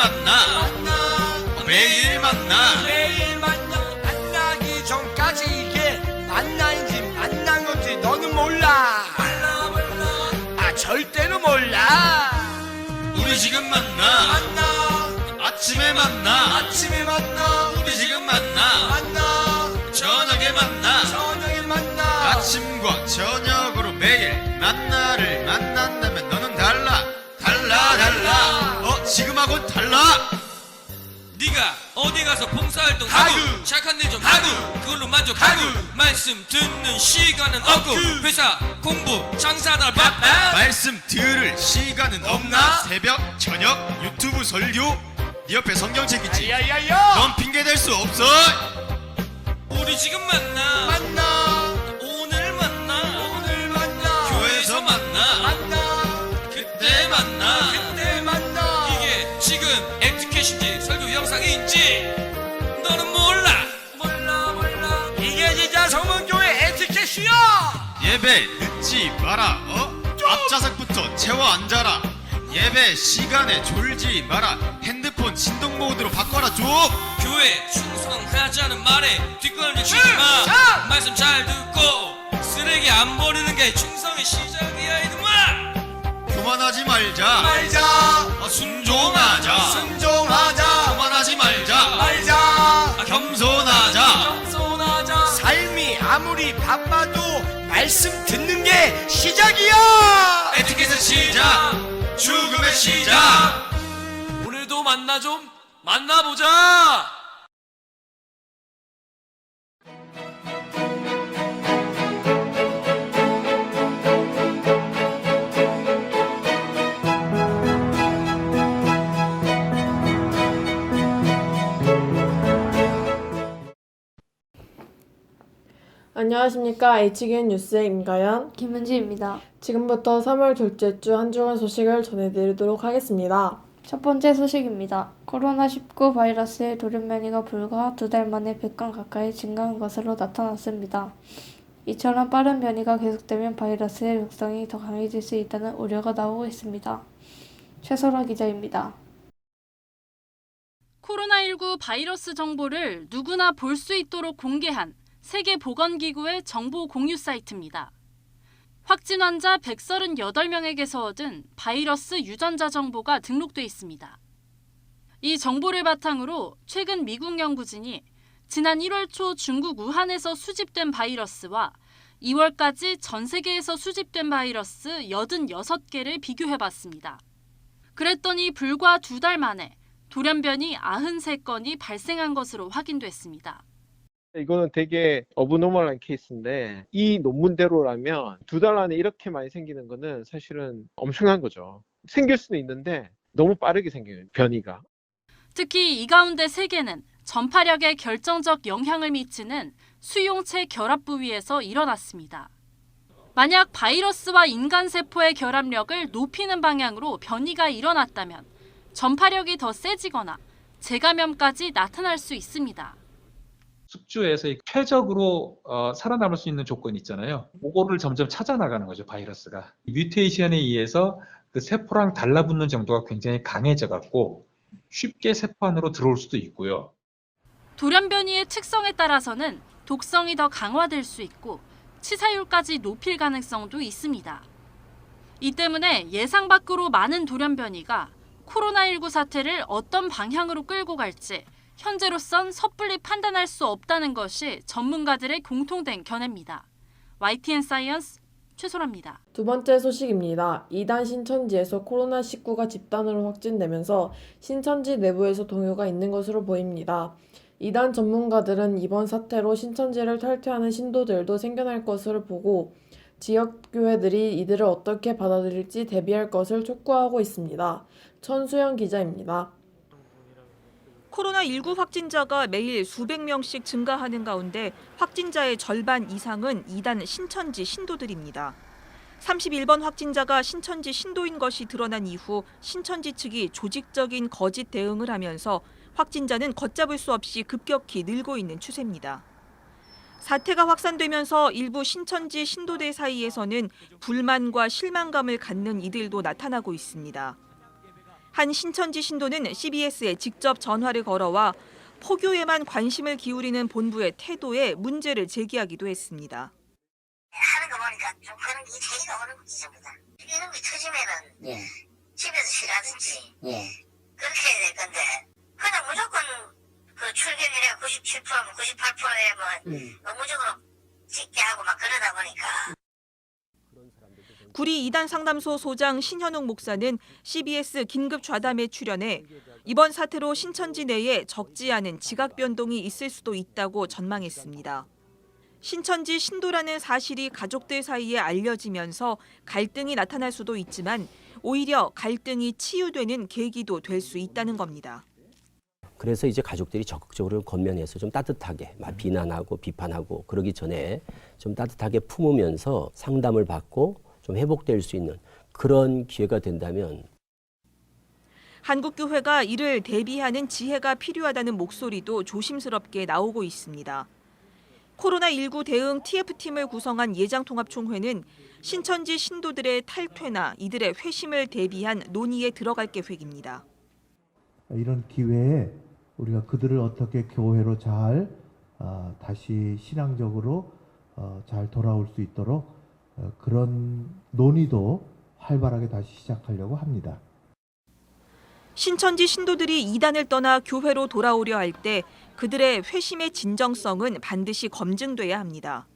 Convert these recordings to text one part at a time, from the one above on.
만나. 매일 만나. 매일 만나. 만나기 전까지 이게 만나인지 만나는지 너는 몰라. 아 절대로 몰라. 우리 지금 만나. 아침에 만나. 아침에 만나. 우리 지금 만나. 저녁에 만나. 저녁에 만나. 아침과 저녁으로 매일 만나를 만난다면 너는 달라. 지금하고는 달라. 네가 어디 가서 봉사활동 하고 착한 일 좀 하고 그걸로 만족하고 말씀 듣는 시간은 없고 회사 공부 장사하다 바빠. 말씀 들을 시간은 없나? 새벽 저녁 유튜브 설교 네 옆에 성경책 있지. 야야야. 넌 핑계 댈 수 없어. 우리 지금 만나. 오늘 만나. 교회에서 만나. 그때 만나. 이게 지금 애티켓인지 설교 영상인지 너는 몰라. 이게 진짜 성문교회 에티켓이야. 예배 늦지 마라. 앞좌석부터 채워 앉아라. 예배 시간에 졸지 마라. 핸드폰 진동 모드로 바꿔라 좀. 교회 충성하자는 말에 뒷걸음질 치지 마. 말씀 잘 듣고 쓰레기 안 버리는 게 충성의 시작이야 이놈아. 교만하지 말자. 순종하자. 교만하지 말자. 겸손하자. 삶이 아무리 바빠도 말씀 듣는 게 시작이야. 에티켓의 시작. 죽음의 시작. 오늘도 만나 좀 만나보자. 안녕하십니까. HGN 뉴스의 임가연, 김은지입니다. 지금부터 3월 둘째 주 한 주간 소식을 전해드리도록 하겠습니다. 첫 번째 소식입니다. 코로나19 바이러스의 돌연변이가 불과 2달 만에 100건 가까이 증가한 것으로 나타났습니다. 이처럼 빠른 변이가 계속되면 바이러스의 독성이 더 강해질 수 있다는 우려가 나오고 있습니다. 최소라 기자입니다. 코로나19 바이러스 정보를 누구나 볼 수 있도록 공개한 세계보건기구의 정보 공유 사이트입니다. 확진 환자 138명에게서 얻은 바이러스 유전자 정보가 등록돼 있습니다. 이 정보를 바탕으로 최근 미국 연구진이 지난 1월 초 중국 우한에서 수집된 바이러스와 2월까지 전 세계에서 수집된 바이러스 86개를 비교해봤습니다. 그랬더니 불과 2달 만에 돌연변이 93건이 발생한 것으로 확인됐습니다. 이거는 되게 어브노멀한 케이스인데 이 논문대로라면 2달 안에 이렇게 많이 생기는 거는 사실은 엄청난 거죠. 생길 수는 있는데 너무 빠르게 생겨요, 변이가. 특히 이 가운데 3개는 전파력에 결정적 영향을 미치는 수용체 결합 부위에서 일어났습니다. 만약 바이러스와 인간 세포의 결합력을 높이는 방향으로 변이가 일어났다면 전파력이 더 세지거나 재감염까지 나타날 수 있습니다. 숙주에서 최적으로 살아남을 수 있는 조건이 있잖아요. 그거를 점점 찾아 나가는 거죠, 바이러스가. 뮤테이션에 의해서 그 세포랑 달라붙는 정도가 굉장히 강해져 갖고 쉽게 세포 안으로 들어올 수도 있고요. 돌연변이의 특성에 따라서는 독성이 더 강화될 수 있고 치사율까지 높일 가능성도 있습니다. 이 때문에 예상 밖으로 많은 돌연변이가 코로나19 사태를 어떤 방향으로 끌고 갈지 현재로선 섣불리 판단할 수 없다는 것이 전문가들의 공통된 견해입니다. YTN 사이언스 최소라입니다. 두 번째 소식입니다. 이단 신천지에서 코로나19가 집단으로 확진되면서 신천지 내부에서 동요가 있는 것으로 보입니다. 이단 전문가들은 이번 사태로 신천지를 탈퇴하는 신도들도 생겨날 것을 보고 지역교회들이 이들을 어떻게 받아들일지 대비할 것을 촉구하고 있습니다. 천수영 기자입니다. 코로나19 확진자가 매일 수백 명씩 증가하는 가운데 확진자의 절반 이상은 이단 신천지 신도들입니다. 31번 확진자가 신천지 신도인 것이 드러난 이후 신천지 측이 조직적인 거짓 대응을 하면서 확진자는 걷잡을 수 없이 급격히 늘고 있는 추세입니다. 사태가 확산되면서 일부 신천지 신도들 사이에서는 불만과 실망감을 갖는 이들도 나타나고 있습니다. 한 신천지 신도는 CBS에 직접 전화를 걸어와 포교에만 관심을 기울이는 본부의 태도에 문제를 제기하기도 했습니다. 하는 거 보니까 좀 그런 게 제기가 어려운 지점이다. 이런 게 터지면은 집에서 쉬라든지 그렇게 해야 될 건데 그냥 무조건 그 출결률이 97%, 98%에 뭐 무조건 찍게 하고 막 그러다 보니까. 구리 이단 상담소 소장 신현욱 목사는 CBS 긴급 좌담에 출연해 이번 사태로 신천지 내에 적지 않은 지각 변동이 있을 수도 있다고 전망했습니다. 신천지 신도라는 사실이 가족들 사이에 알려지면서 갈등이 나타날 수도 있지만 오히려 갈등이 치유되는 계기도 될 수 있다는 겁니다. 그래서 이제 가족들이 적극적으로 권면해서 좀 따뜻하게 비난하고 비판하고 그러기 전에 좀 따뜻하게 품으면서 상담을 받고 좀 회복될 수 있는 그런 기회가 된다면 한국교회가 이를 대비하는 지혜가 필요하다는 목소리도 조심스럽게 나오고 있습니다. 코로나19 대응 TF팀을 구성한 예장통합총회는 신천지 신도들의 탈퇴나 이들의 회심을 대비한 논의에 들어갈 계획입니다. 이런 기회에 우리가 그들을 어떻게 교회로 잘 다시 신앙적으로 잘 돌아올 수 있도록 그런 논의도 활발하게 다시 시작하려고 합니다. 신천지 신도들이 이단을 떠나 교회로 돌아오려 할 때 그들의 회심의 진정성은 반드시 검증돼야 합니다.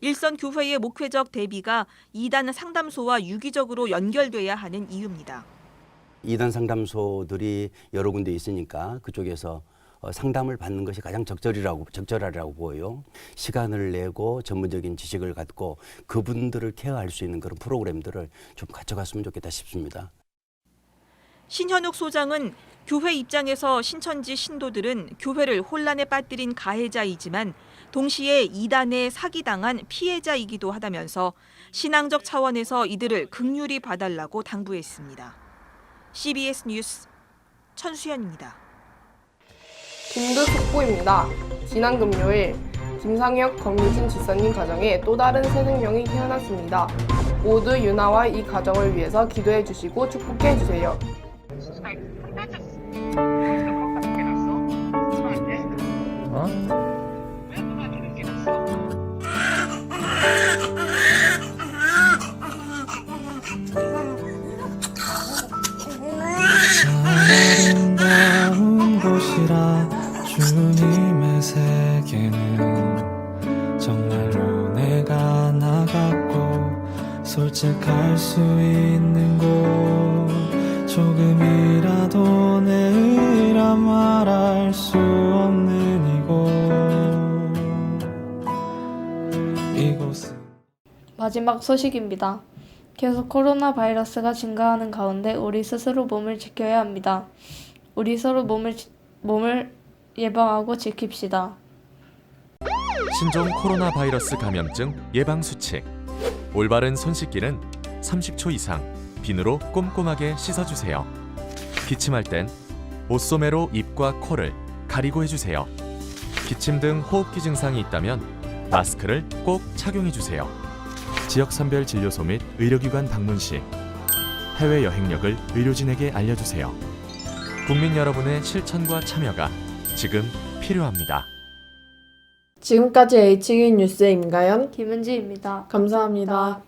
일선 교회의 목회적 대비가 이단 상담소와 유기적으로 연결돼야 하는 이유입니다. 이단 상담소들이 여러 군데 있으니까 그쪽에서 상담을 받는 것이 가장 적절하라고 보여요. 시간을 내고 전문적인 지식을 갖고 그분들을 케어할 수 있는 그런 프로그램들을 좀 가져갔으면 좋겠다 싶습니다. 신현욱 소장은 교회 입장에서 신천지 신도들은 교회를 혼란에 빠뜨린 가해자이지만 동시에 이단에 사기당한 피해자이기도 하다면서 신앙적 차원에서 이들을 긍휼히 봐달라고 당부했습니다. CBS 뉴스 천수연입니다. 긴급 속보입니다. 지난 금요일 김상혁, 권미진 집사님 가정에 또 다른 새 생명이 태어났습니다. 모두 유나와 이 가정을 위해서 기도해 주시고 축복해 주세요. 아름다운 곳이라 주님의 세계는 정말로 내가 나갔고 솔직할 수 있는 곳 조금이라도 내 의라 말할 수 없는 이곳은 마지막 소식입니다. 계속 코로나 바이러스가 증가하는 가운데 우리 스스로 몸을 지켜야 합니다. 우리 서로 몸을 예방하고 지킵시다. 신종 코로나 바이러스 감염증 예방 수칙. 올바른 손 씻기는 30초 이상 비누로 꼼꼼하게 씻어주세요. 기침할 땐 옷소매로 입과 코를 가리고 해주세요. 기침 등 호흡기 증상이 있다면 마스크를 꼭 착용해주세요. 지역선별 진료소 및 의료기관 방문 시 해외 여행력을 의료진에게 알려주세요. 국민 여러분의 실천과 참여가 지금 필요합니다. 지금까지 HK 뉴스의 임가연, 김은지입니다. 감사합니다.